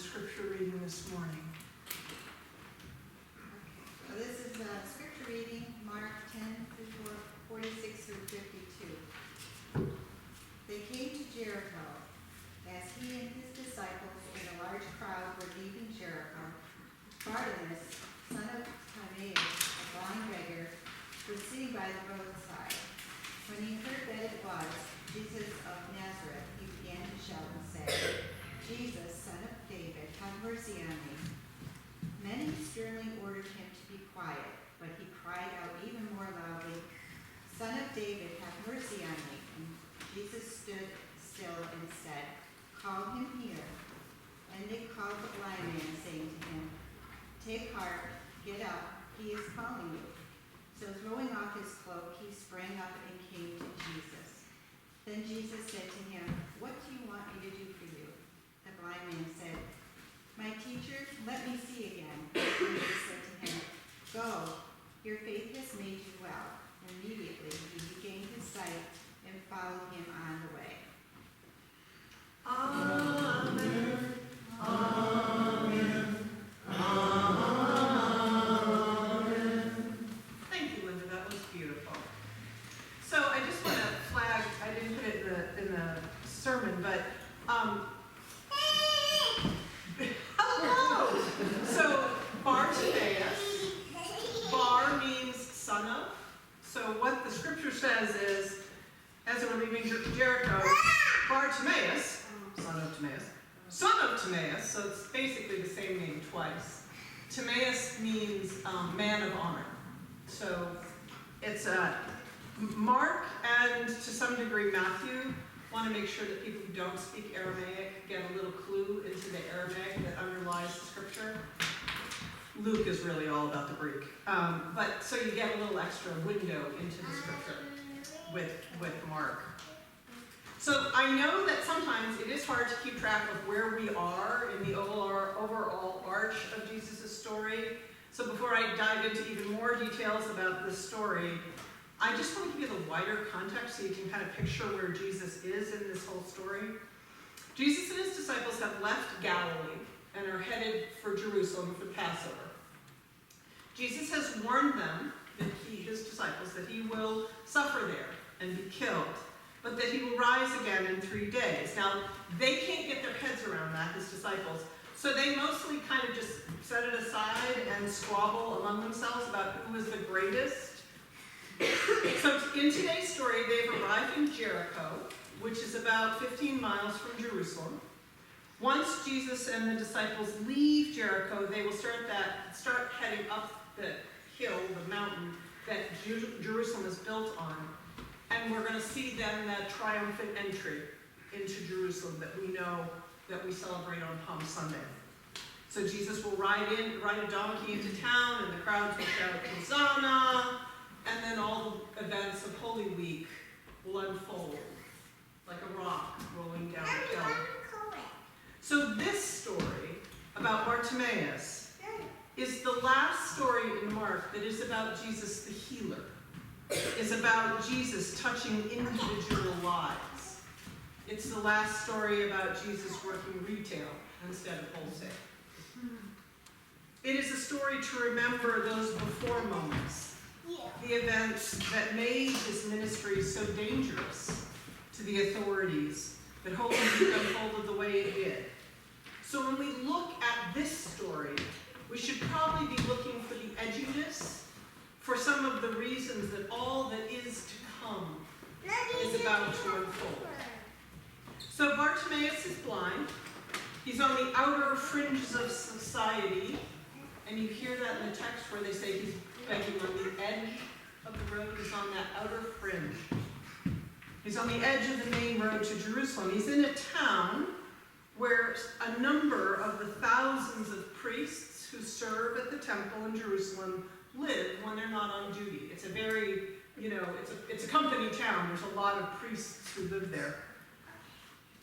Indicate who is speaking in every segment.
Speaker 1: scripture reading this morning.
Speaker 2: So this is scripture reading, Mark 10:46 through 52. They came to Jericho. As he and his disciples and a large crowd were leaving Jericho, Bartimaeus, son of Timaeus, a blind beggar, was sitting by the roadside. When he heard that it was Jesus of Nazareth, he began to shout and say, "Jesus, son of David, have mercy on me." Many sternly ordered him to be quiet, but he cried out even more loudly, "Son of David, have mercy on me." And Jesus stood still and said, "Call him here." And they called the blind man, saying to him, "Take heart, get up, he is calling you." So throwing off his cloak, he sprang up and came to Jesus. Then Jesus said to him, "What do you want me to do for you?" The blind man said, "My teacher, let me see again." And Jesus said to him, "Go, your faith has made you well." Immediately he regained his sight and followed him on the way.
Speaker 1: Amen. Amen. Thank you, Linda. That was beautiful. So I just want to flag, I didn't put it in the sermon, but hello! So Bartimaeus, bar means son of. So what the scripture says is, as they were leaving Jericho, Bartimaeus, son of Timaeus, so it's basically the same name twice. Timaeus means man of honor. So it's Mark and to some degree Matthew want to make sure that people who don't speak Aramaic get a little clue into the Aramaic that underlies the scripture. Luke is really all about the Greek. But so you get a little extra window into the scripture with Mark. So I know that sometimes it is hard to keep track of where we are in the overall arch of Jesus' story. So before I dive into even more details about this story, I just want to give you the wider context so you can kind of picture where Jesus is in this whole story. Jesus and his disciples have left Galilee and are headed for Jerusalem for Passover. Jesus has warned them, his disciples, that he will suffer there and be killed, but that he will rise again in 3 days. Now, they can't get their heads around that, his disciples, so they mostly kind of just set it aside and squabble among themselves about who is the greatest. So in today's story, they've arrived in Jericho, which is about 15 miles from Jerusalem. Once Jesus and the disciples leave Jericho, they will start heading up the hill, the mountain that Jerusalem is built on. And we're going to see then that triumphant entry into Jerusalem that we know that we celebrate on Palm Sunday. So Jesus will ride a donkey into town, and the crowds will shout, "Hosanna!" And then all the events of Holy Week will unfold like a rock rolling down a hill. So this story about Bartimaeus is the last story in Mark that is about Jesus the healer. Is about Jesus touching individual lives. It's the last story about Jesus working retail instead of wholesale. It is a story to remember those before moments, the events that made his ministry so dangerous to the authorities, that Holy Week unfolded the way it did. So when we look at this story, we should probably be looking for the edginess, for some of the reasons that all that is to come is about to unfold. So Bartimaeus is blind. He's on the outer fringes of society, and you hear that in the text where they say he's begging on the edge of the road. He's on that outer fringe. He's on the edge of the main road to Jerusalem. He's in a town where a number of the thousands of priests who serve at the temple in Jerusalem live when they're not on duty. It's a very, it's a company town. There's a lot of priests who live there.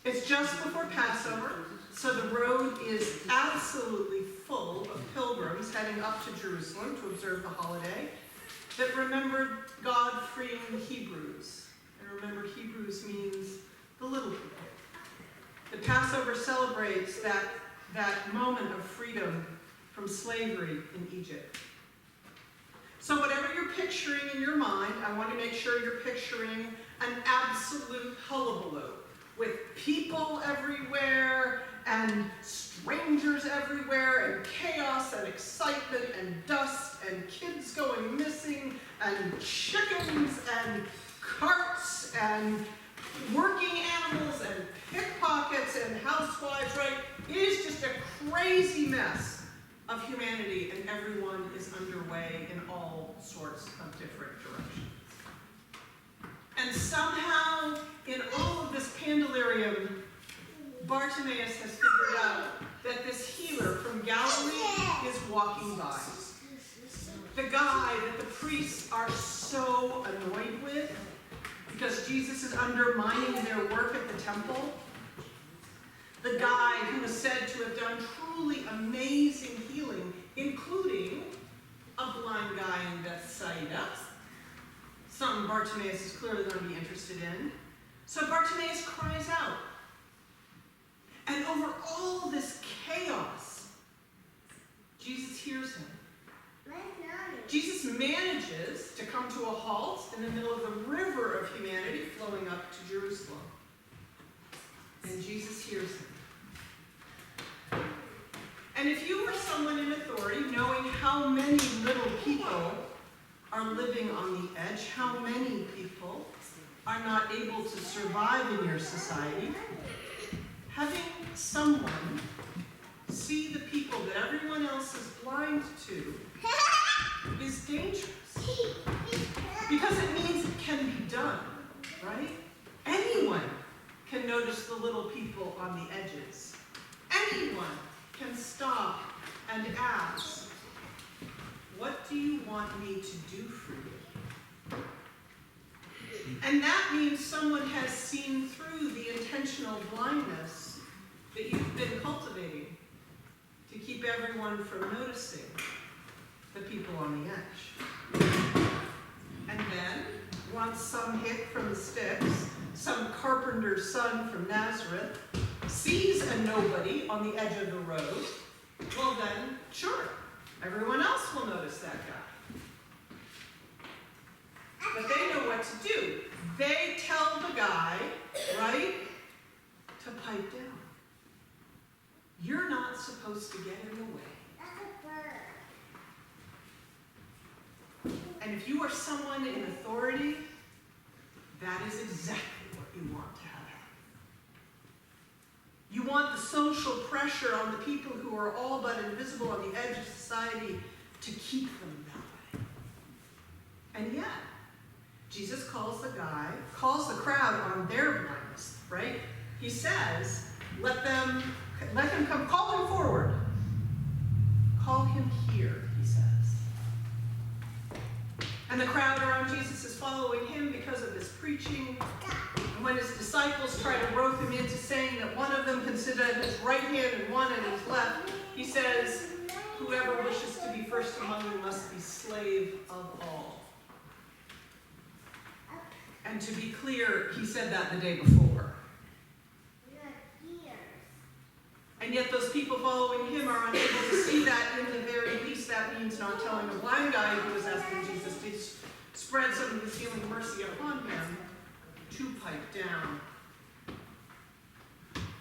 Speaker 1: It's just before Passover, so the road is absolutely full of pilgrims heading up to Jerusalem to observe the holiday that remembered God freeing the Hebrews. And remember, Hebrews means the little people. The Passover celebrates that that moment of freedom from slavery in Egypt. So whatever you're picturing in your mind, I want to make sure you're picturing an absolute hullabaloo with people everywhere and strangers everywhere and chaos and excitement and dust and kids going missing and chickens and carts and working animals and pickpockets and housewives, right? It is just a crazy mess of humanity, and everyone is underway in all sorts of different directions. And somehow, in all of this pandalarium, Bartimaeus has figured out that this healer from Galilee is walking by. The guy that the priests are so annoyed with because Jesus is undermining their work at the temple. The guy who is said to have done truly amazing healing, including a blind guy in Bethsaida, something Bartimaeus is clearly going to be interested in. So Bartimaeus cries out. And over all this chaos, Jesus hears him. Jesus manages to come to a halt in the middle of the river of humanity flowing up to Jerusalem. And Jesus hears him. And if you were someone in authority, knowing how many little people are living on the edge, how many people are not able to survive in your society, having someone see the people that everyone else is blind to is dangerous. Because it means it can be done, right? Anyone can notice the little people on the edges. Anyone can stop and ask, what do you want me to do for you? And that means someone has seen through the intentional blindness that you've been cultivating to keep everyone from noticing the people on the edge. And then, once some hick from the sticks, some carpenter's son from Nazareth, sees a nobody on the edge of the road, well then, sure, everyone else will notice that guy. But they know what to do. They tell the guy, right, to pipe down. You're not supposed to get in the way. And if you are someone in authority, that is exactly what you want to have happen. You want the social pressure on the people who are all but invisible on the edge of society to keep them that way. And yet, Jesus calls the crowd on their blindness, right? He says, let him come, call him forward. Call him here, he says. And the crowd around Jesus is following him because of his preaching. And when his disciples try to rope him into saying that one of them can sit at his right hand and one at his left, he says, whoever wishes to be first among you must be slave of all. And to be clear, he said that the day before. And yet those people following him are unable to see that. In the very least, that means not telling a blind guy who was asking Jesus to spread some of his healing mercy upon him to pipe down.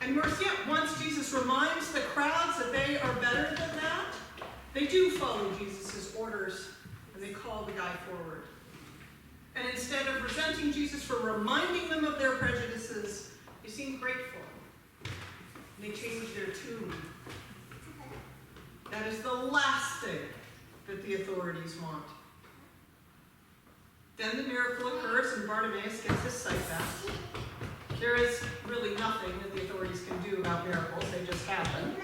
Speaker 1: And worse yet, once Jesus reminds the crowds that they are better than that, they do follow Jesus' orders and they call the guy forward. And instead of resenting Jesus for reminding them of their prejudices, they seem grateful. They change their tune. That is the last thing that the authorities want. Then the miracle occurs and Bartimaeus gets his sight back. There is really nothing that the authorities can do about miracles, they just happen.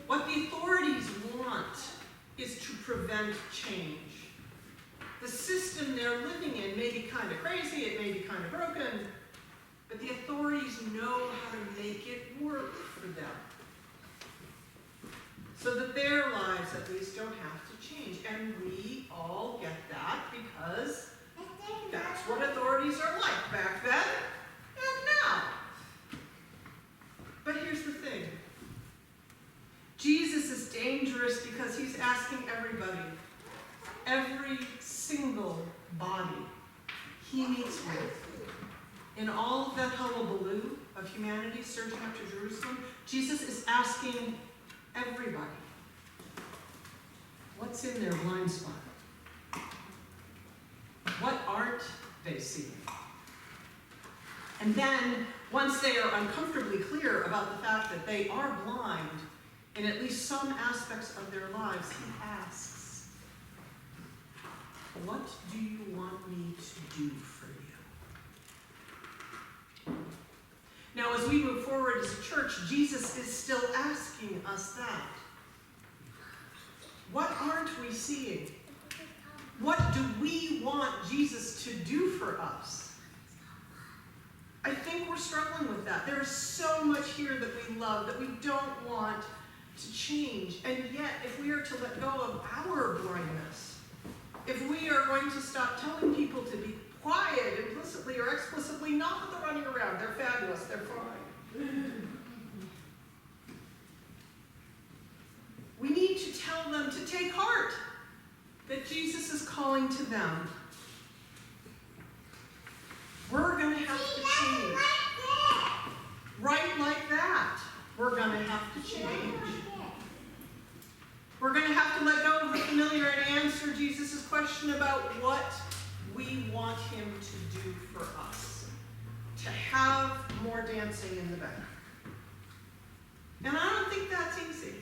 Speaker 1: What the authorities want is to prevent change. The system they're living in may be kind of crazy, it may be kind of broken, but the authorities know how to make it work for them. So that their lives, at least, don't have to change. And we all get that because that's what authorities are like back then and now. But here's the thing. every single body he meets with. In all of that hullabaloo of humanity surging up to Jerusalem, Jesus is asking everybody, what's in their blind spot? What aren't they seeing? And then, once they are uncomfortably clear about the fact that they are blind in at least some aspects of their lives, he asks, what do you want me to do for you? Now, as we move forward as a church, Jesus is still asking us that. What aren't we seeing? What do we want Jesus to do for us? I think we're struggling with that. There is so much here that we love that we don't want to change. And yet, if we are to let go of our blindness, if we are going to stop telling people to be quiet, implicitly or explicitly, not that they're running around, they're fabulous, they're fine. We need to tell them to take heart, that Jesus is calling to them. We're going to have to change. Right like that. We're going to have to change. We're going to have to let go of the familiar and answer Jesus' question about what we want him to do for us. To have more dancing in the back. And I don't think that's easy.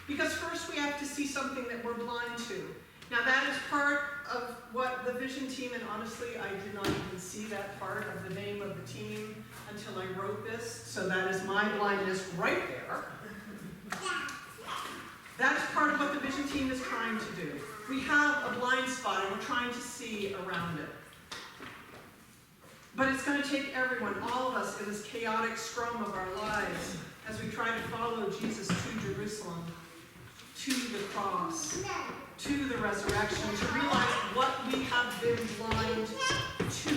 Speaker 1: Because first we have to see something that we're blind to. Now that is part of what the vision team, and honestly I did not even see that part of the name of the team until I wrote this, so that is my blindness right there. That is part of what the vision team is trying to do. We have a blind spot and we're trying to see around it. But it's going to take everyone, all of us, in this chaotic scrum of our lives as we try to follow Jesus to Jerusalem, to the cross, to the resurrection, to realize what we have been blind to,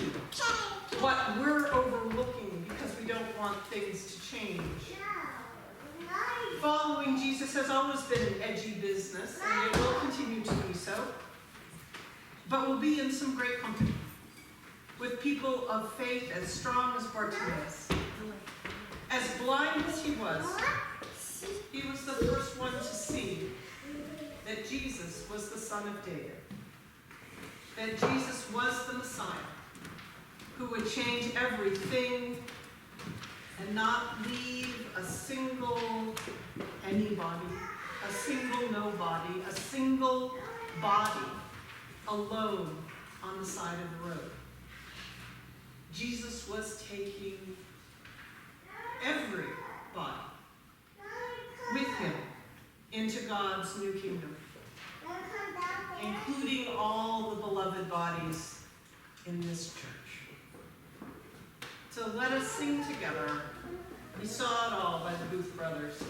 Speaker 1: what we're overlooking because we don't want things to change. Following Jesus has always been an edgy business, and it will continue to be so, but we'll be in some great company with people of faith as strong as Bartimaeus. As blind as he was the first one to see that Jesus was the Son of David, that Jesus was the Messiah, who would change everything and not leave a single anybody, a single nobody, a single body alone on the side of the road. Jesus was taking everybody with him into God's new kingdom, including all the beloved bodies in this church. So let us sing together. We saw it all by the Booth Brothers.